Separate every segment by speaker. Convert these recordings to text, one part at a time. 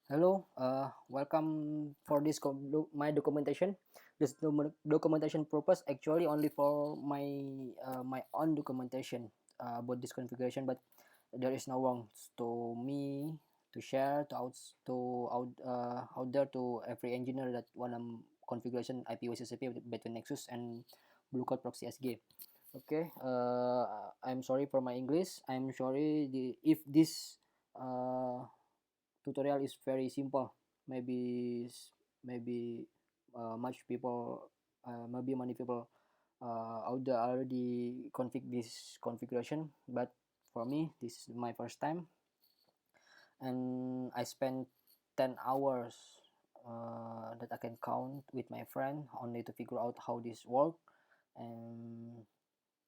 Speaker 1: Hello, welcome for this my documentation. This documentation purpose actually only for my own documentation about this configuration, but there is no wrong to me to share out there to every engineer that wanna configuration IPv6 between Nexus and Blue Code Proxy SG. Okay, I'm sorry for my English. I'm sorry if this uh, tutorial is very simple. Maybe much people maybe many people out there already config this configuration, but for me this is my first time, and I spent 10 hours that I can count with my friend only to figure out how this work. And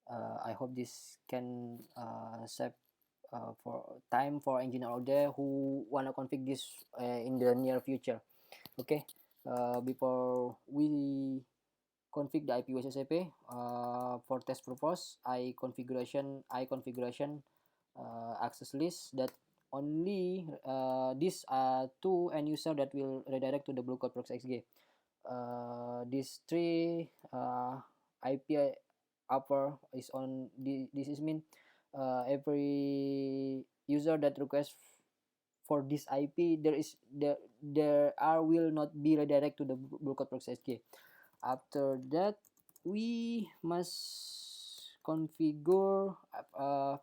Speaker 1: I hope this can save for time for engineer out there who wanna config this in the near future. Okay, before we config the IPv6 for test purpose, I configuration access list that only these are two end user that will redirect to the Blue Code Proxy XG. These three IP upper is on this is mean every user that requests for this IP there are will not be redirect to the Blue Code Proxy SK. After that, we must configure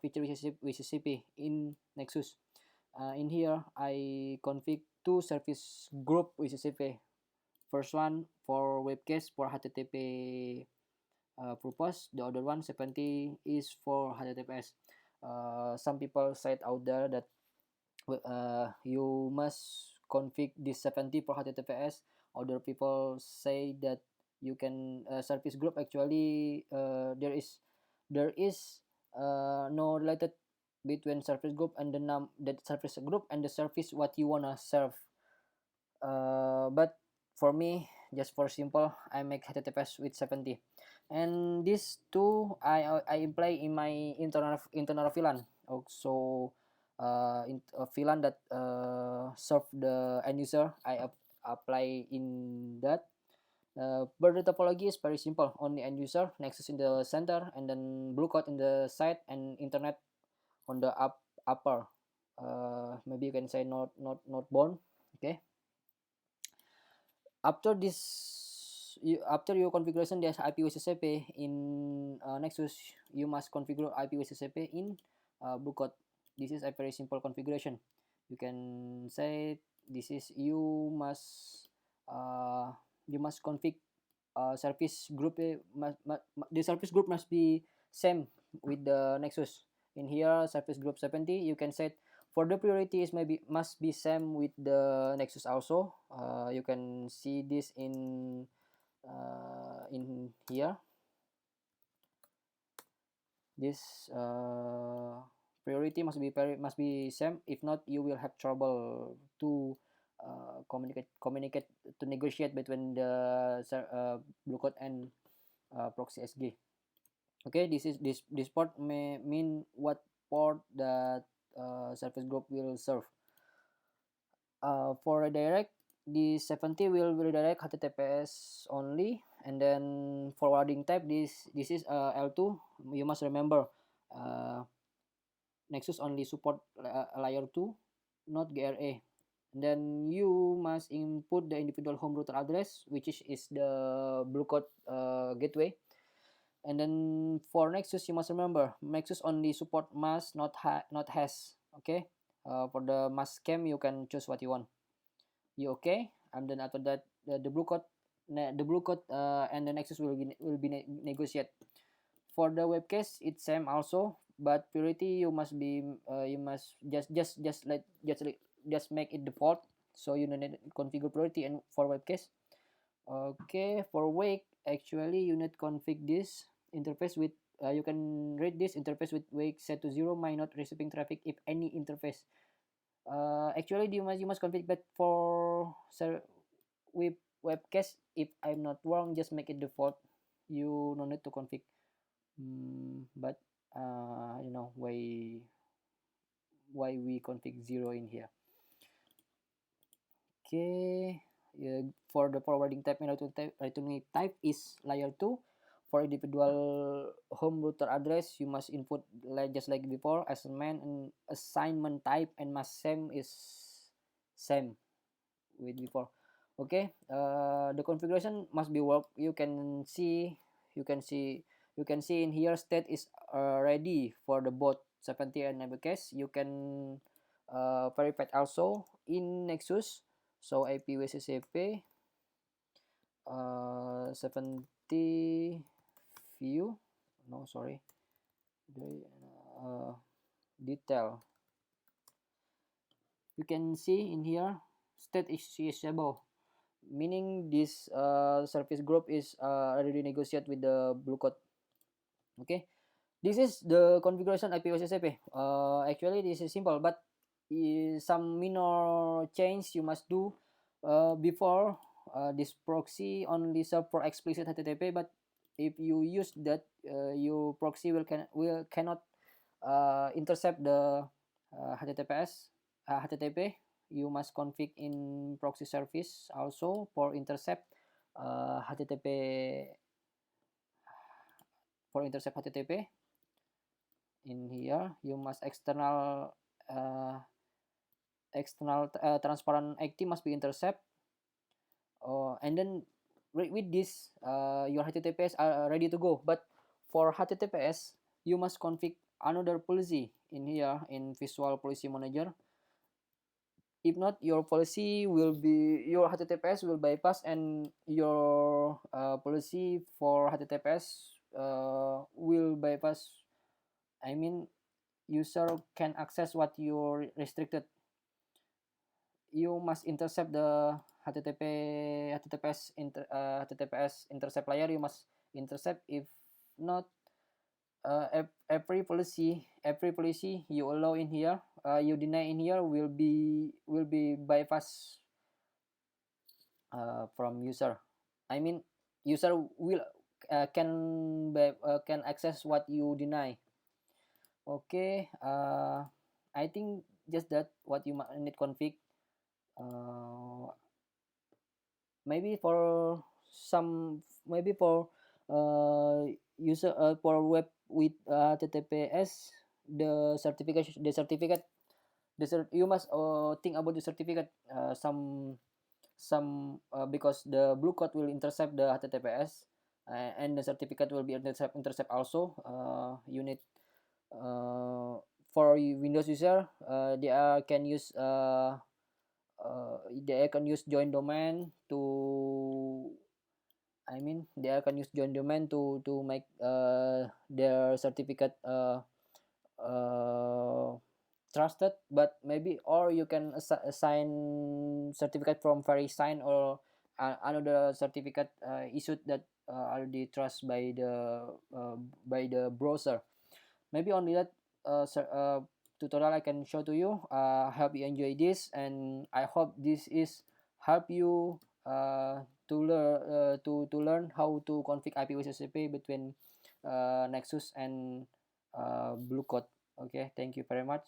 Speaker 1: feature VCCP in Nexus. In here, I config two service group VCCP. First one for webcast for HTTP purpose. The other one 70 is for HTTPS. Some people said out there that you must config this 70 for HTTPS. Other people say that you can service group actually there is no related between service group and the service group and the service what you wanna serve. But for me, just for simple, I make HTTPS with 70, and these two I imply in my internal VLAN. Also, in a VLAN that serve the end user, I apply in that. But the topology is very simple. Only end user, Nexus in the center, and then Blue Code in the side, and internet on the upper. Maybe you can say not born. Okay. After your configuration there's IPv6 in Nexus, you must configure IPv6 in Blue Code. This is a very simple configuration. You can say this is you must config service group. The service group must be same with the Nexus. In here, service group 70, you can set for the priorities maybe must be same with the Nexus also. You can see this in here. This priority must be same. If not, you will have trouble to communicate to negotiate between the Blue Code and proxy SG. Okay, this port may mean what port that service group will serve. For redirect, the 70 will redirect HTTPS only, and then forwarding type this is L2. You must remember, uh, Nexus only support layer 2, not GRA. And then you must input the individual home router address, which is the Blue Code gateway. And then for Nexus, you must remember Nexus only support mask, not hash. Okay. For the mask cam, you can choose what you want. You okay? And then after that, the blue code and the Nexus will be negotiate. For the webcast, it's same also, but priority you must just make it default. So you need to configure priority and for webcast. Okay, for wake actually you need config this interface with you can read this interface with wake set to 0 my not receiving traffic if any interface. Actually you must config that for webcast. If I'm not wrong, just make it default. You no need to config. But you know why we config 0 in here. Okay, yeah, for the forwarding type and returning type is layer 2. For individual home router address, you must input just like before, assignment type and must same is same with before. Okay, the configuration must be work. You can see you can see in here state is ready for the both 70 and case. You can verify also in Nexus. So IP WCCP 70 view, no sorry, detail. You can see in here state is usable, meaning this service group is already negotiate with the Blue Code. Okay, this is the configuration IPv6. Actually this is simple, but some minor change you must do before. This proxy only serve for explicit HTTP, but if you use that, your proxy will cannot intercept the HTTP. You must config in proxy service also for intercept HTTP in here. You must external transparent IT must be intercept, and then with this your HTTPS are ready to go. But for HTTPS you must config another policy in here in Visual Policy Manager. If not, your HTTPS will bypass, and your policy for HTTPS will bypass. I mean, user can access what you restricted. You must intercept the HTTPS intercept layer. You must intercept. If not, every policy you allow in here, you deny in here will be bypass from user. I mean, user will can access what you deny. Okay, I think just that what you need config. Maybe for user for web with HTTPS, you must think about the certificate. Some because the Blue Code will intercept the HTTPS, and the certificate will be intercept also. You need for Windows user, they can use join domain to make their certificate trusted. But maybe, or you can assign certificate from VeriSign or another certificate issued that already trust by the browser. Maybe only that tutorial I can show to you. I hope you enjoy this, and I hope this is help you to learn how to config IPv6 between Nexus and Blue Code. Okay, thank you very much.